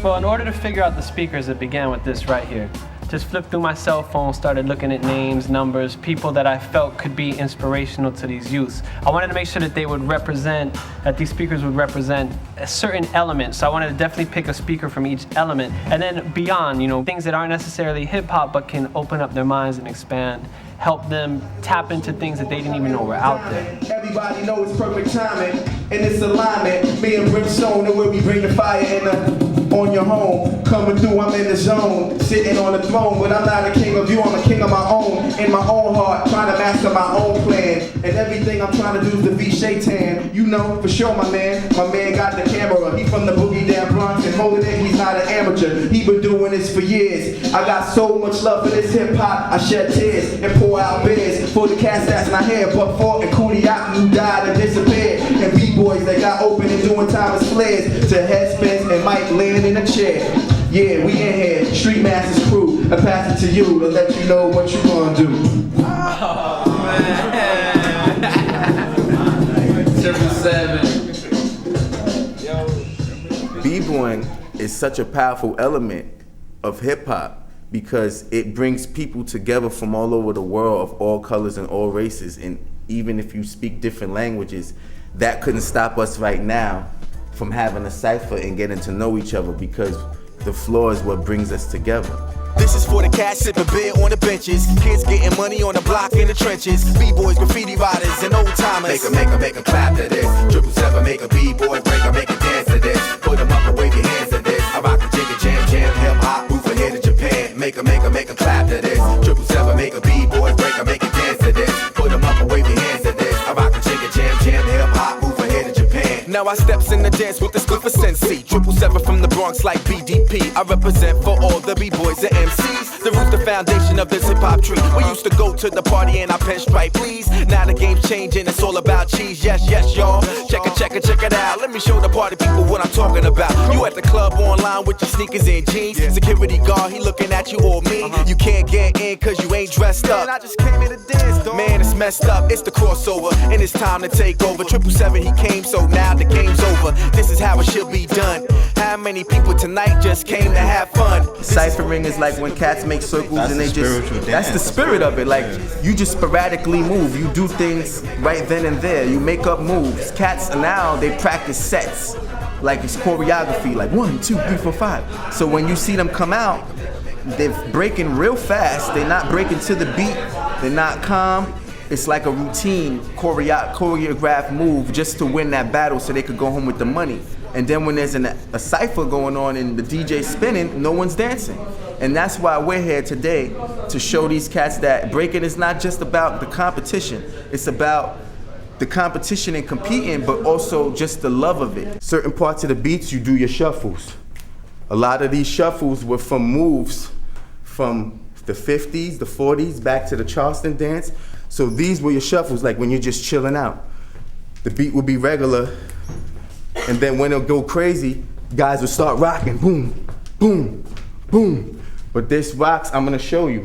Well, in order to figure out the speakers, it began with this right here. Just flipped through my cell phone, started looking at names, numbers, people that I felt could be inspirational to these youths. I wanted to make sure that they would represent, that these speakers would represent a certain element. So I wanted to definitely pick a speaker from each element. And then beyond, you know, things that aren't necessarily hip hop, but can open up their minds and expand, help them tap into things that they didn't even know were out there. Everybody knows it's perfect timing, and it's alignment. Me and Brimstone, the way we bring the fire on your home. Coming through, I'm in the zone, sitting on the throne, but I'm not a king of you, I'm a king of my own. In my own heart, trying to master my own plan. And everything I'm trying to do is to be Shaitan. You know, for sure, my man got the camera. He from the boogie down Bronx and holding it, he's not an amateur. He been doing this for years. I got so much love for this hip hop, I shed tears and pour out beers for the cats that's not here, but for and Kudiak who died and disappeared. And B-boys that got open and doing time as flares to head spins and might land in a chair. Yeah, we in here, Street Masters crew. I pass it to you to let you know what you gonna do. Oh, man. 777. B-boying is such a powerful element of hip-hop because it brings people together from all over the world of all colors and all races. And even if you speak different languages, that couldn't stop us right now from having a cipher and getting to know each other because the floor is what brings us together. This is for the cats sipping beer on the benches, kids getting money on the block in the trenches, B-boys, graffiti riders, and old timers. Make 'em clap to this. 777, make a B-boy break 'em, make a dance to this. Put 'em up and wave your hands to this. I rock the jigger jam, hip hop, move ahead to Japan. Make 'em clap to this. 777, make a B-boy break 'em, make a dance to this. Put 'em up and wave your hands to this. I rock the jigger jam, hip hop, move ahead to Japan. Now I steps in the dance with the Spliff Sensei. 777 from the Bronx like BDP. I represent for all the B-boys and MCs. The root, the foundation of this hip-hop tree. We used to go to the party and I pinstripe, please. Now the game's changing, it's all about cheese. Yes, y'all. Check it out. Let me show the party people what I'm talking about. You at the club online with your sneakers and jeans. Security guard, he looking at you or me. You can't get in cause you ain't dressed up. I just came here to dance, dog. Man, it's messed up. It's the crossover and it's time to take over. 777, he came, so now the game's over. This is how it should be done. How many people tonight just came to have fun? Ciphering is like when cats make circles and they just, that's the spirit of it. Like you just sporadically move, you do things right then and there, you make up moves. Cats now, they practice sets, like it's choreography, like 1, 2, 3, 4, 5. So when you see them come out, they're breaking real fast, they're not breaking to the beat, they're not calm. It's like a routine choreographed move just to win that battle so they could go home with the money. And then when there's a cipher going on and the DJ spinning, no one's dancing. And that's why we're here today, to show these cats that breaking is not just about the competition. It's about the competition and competing, but also just the love of it. Certain parts of the beats, you do your shuffles. A lot of these shuffles were from moves from the 50s, the 40s, back to the Charleston dance. So these were your shuffles, like when you're just chilling out. The beat would be regular, and then when it'll go crazy, guys will start rocking, boom, boom, boom. But this rocks, I'm gonna show you.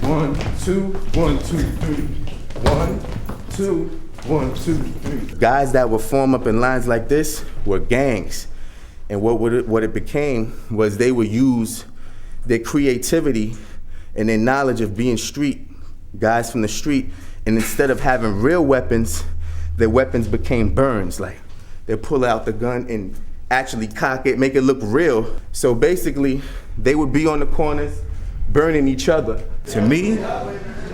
1, 2, 1, 2, 3. 1, 2, 1, 2, 3. Guys that would form up in lines like this were gangs. And what it became was they would use their creativity and their knowledge of being street, guys from the street, and instead of having real weapons, their weapons became burns. Like, they pull out the gun and actually cock it, make it look real. So basically, they would be on the corners, burning each other. To me,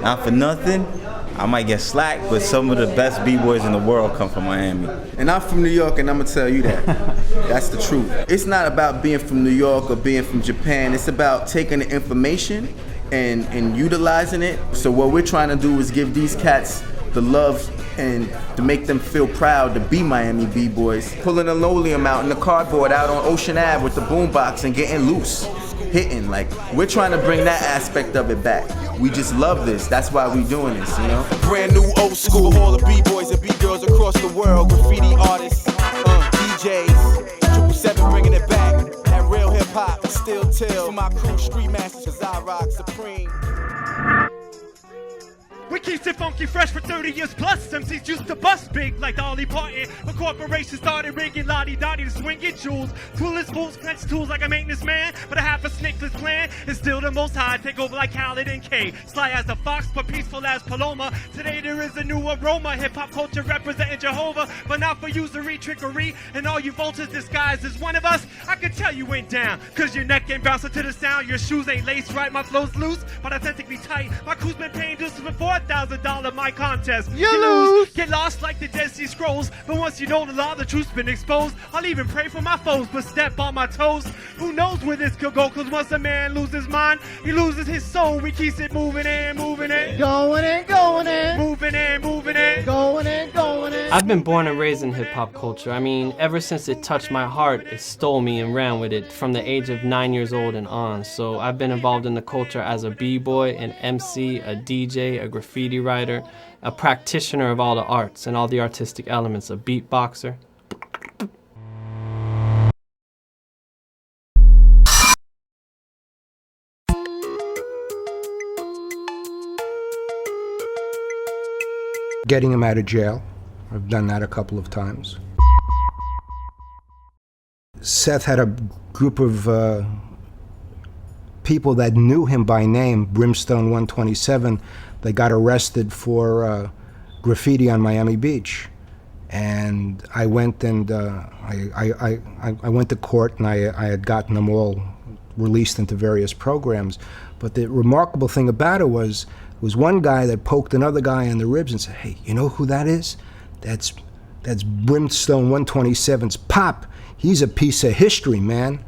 not for nothing, I might get slack, but some of the best B-boys in the world come from Miami. And I'm from New York, and I'm gonna tell you that. That's the truth. It's not about being from New York or being from Japan. It's about taking the information and utilizing it. So what we're trying to do is give these cats the love and to make them feel proud to be Miami B-boys. Pulling a linoleum out in the cardboard out on Ocean Ave with the boombox and getting loose, hitting. Like, we're trying to bring that aspect of it back. We just love this. That's why we doing this, you know? Brand new, old school, all the B-boys and B-girls across the world. Graffiti artists, DJs, 777 bringing it back. That real hip-hop, still till. For my crew, Street Masters, cause I rock supreme. We We keeps it funky fresh for 30 years plus. MCs used to bust big like Dolly Parton, but corporations started rigging lottie-dottie to swing it jewels. Clueless fools fetch tools like a maintenance man, but I have a snakeless plan. It's still the most high, take over like Khaled and K. Sly as the fox, but peaceful as Paloma. Today there is a new aroma, hip-hop culture representing Jehovah, but not for usury, trickery, and all you vultures disguised as one of us. I can tell you ain't down, cause your neck ain't bouncing to the sound, your shoes ain't laced right, my flow's loose, but authentically tight. My crew's been paying dues for $4,000 my contest. You lose! Get lost like the Dead Sea Scrolls, but once you know the law, the truth's been exposed. I'll even pray for my foes, but step on my toes. Who knows where this could go, cause once a man loses his mind, he loses his soul. We keep it moving and moving it. Going and going and moving and moving it. going and going and. I've been born and raised in hip-hop culture. I mean, ever since it touched my heart, it stole me and ran with it from the age of 9 years old and on. So I've been involved in the culture as a b-boy, an MC, a DJ, a graffiti writer, a practitioner of all the arts and all the artistic elements, a beatboxer. Getting him out of jail. I've done that a couple of times. Seth had a group of people that knew him by name, Brimstone 127. They got arrested for graffiti on Miami Beach. And I went and I went to court, and I had gotten them all released into various programs. But the remarkable thing about it was one guy that poked another guy in the ribs and said, "Hey, you know who that is? That's Brimstone 127's Pop. He's a piece of history, man."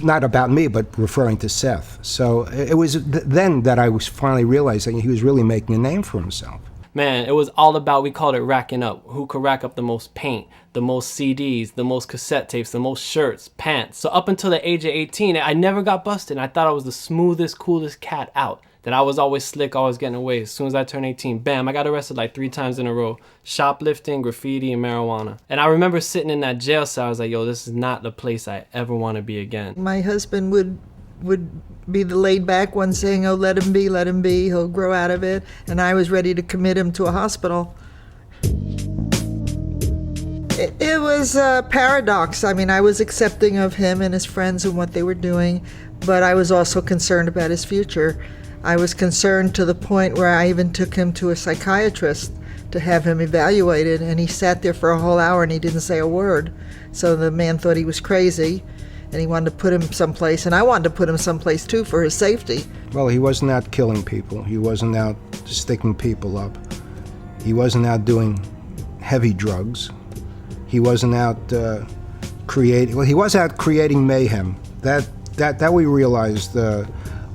Not about me, but referring to Seth. So it was then that I was finally realizing he was really making a name for himself. Man, it was all about, we called it racking up. Who could rack up the most paint, the most CDs, the most cassette tapes, the most shirts, pants. So up until the age of 18, I never got busted. I thought I was the smoothest, coolest cat out. That I was always slick, always getting away. As soon as I turned 18, bam, I got arrested like 3 times in a row. Shoplifting, graffiti, and marijuana. And I remember sitting in that jail cell, I was like, yo, this is not the place I ever want to be again. My husband would be the laid back one saying, "Oh, let him be, he'll grow out of it." And I was ready to commit him to a hospital. It was a paradox. I mean, I was accepting of him and his friends and what they were doing, but I was also concerned about his future. I was concerned to the point where I even took him to a psychiatrist to have him evaluated, and he sat there for a whole hour and he didn't say a word. So the man thought he was crazy, and he wanted to put him someplace, and I wanted to put him someplace too for his safety. Well, he wasn't out killing people. He wasn't out sticking people up. He wasn't out doing heavy drugs. He wasn't out creating, well, he was out creating mayhem. That we realized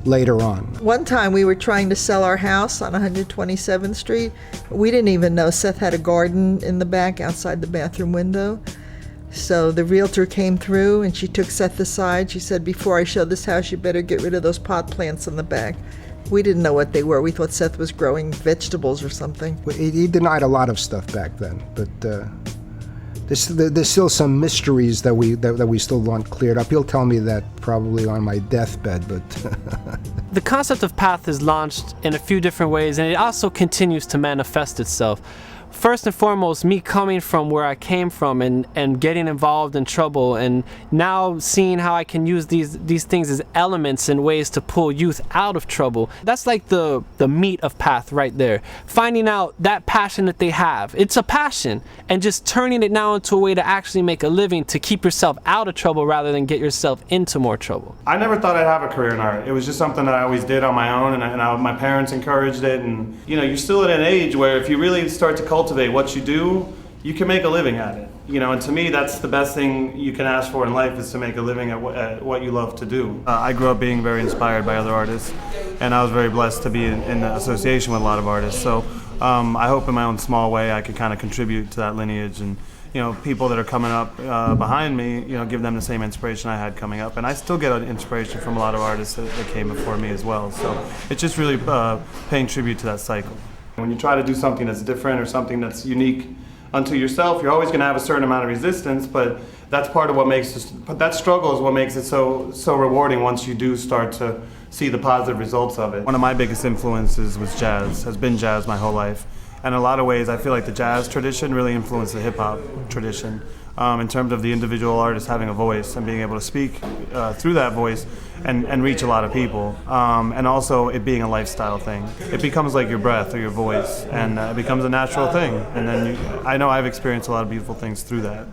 later on. One time we were trying to sell our house on 127th Street. We didn't even know Seth had a garden in the back outside the bathroom window. So the realtor came through and she took Seth aside. She said, "Before I show this house, you better get rid of those pot plants in the back." We didn't know what they were. We thought Seth was growing vegetables or something. He denied a lot of stuff back then, but there's still some mysteries that we still want cleared up. He'll tell me that probably on my deathbed, but The concept of P.A.T.H is launched in a few different ways, and it also continues to manifest itself. First and foremost, me coming from where I came from and getting involved in trouble, and now seeing how I can use these things as elements and ways to pull youth out of trouble. That's like the meat of P.A.T.H right there. Finding out that passion that they have. It's a passion, and just turning it now into a way to actually make a living to keep yourself out of trouble rather than get yourself into more trouble. I never thought I'd have a career in art. It was just something that I always did on my own, and my parents encouraged it. And you know, you're still at an age where if you really start to cultivate what you do, you can make a living at it. You know, and to me, that's the best thing you can ask for in life, is to make a living at what you love to do. I grew up being very inspired by other artists, and I was very blessed to be in association with a lot of artists. So I hope in my own small way I can kind of contribute to that lineage, and you know, people that are coming up behind me, you know, give them the same inspiration I had coming up. And I still get inspiration from a lot of artists that came before me as well. So it's just really paying tribute to that cycle. When you try to do something that's different or something that's unique, unto yourself, you're always going to have a certain amount of resistance, but that's part of what makes this, but that struggle is what makes it so rewarding once you do start to see the positive results of it. One of my biggest influences was jazz, has been jazz my whole life. And in a lot of ways, I feel like the jazz tradition really influenced the hip hop tradition in terms of the individual artist having a voice and being able to speak through that voice and reach a lot of people. And also it being a lifestyle thing. It becomes like your breath or your voice, and it becomes a natural thing. And then I know I've experienced a lot of beautiful things through that.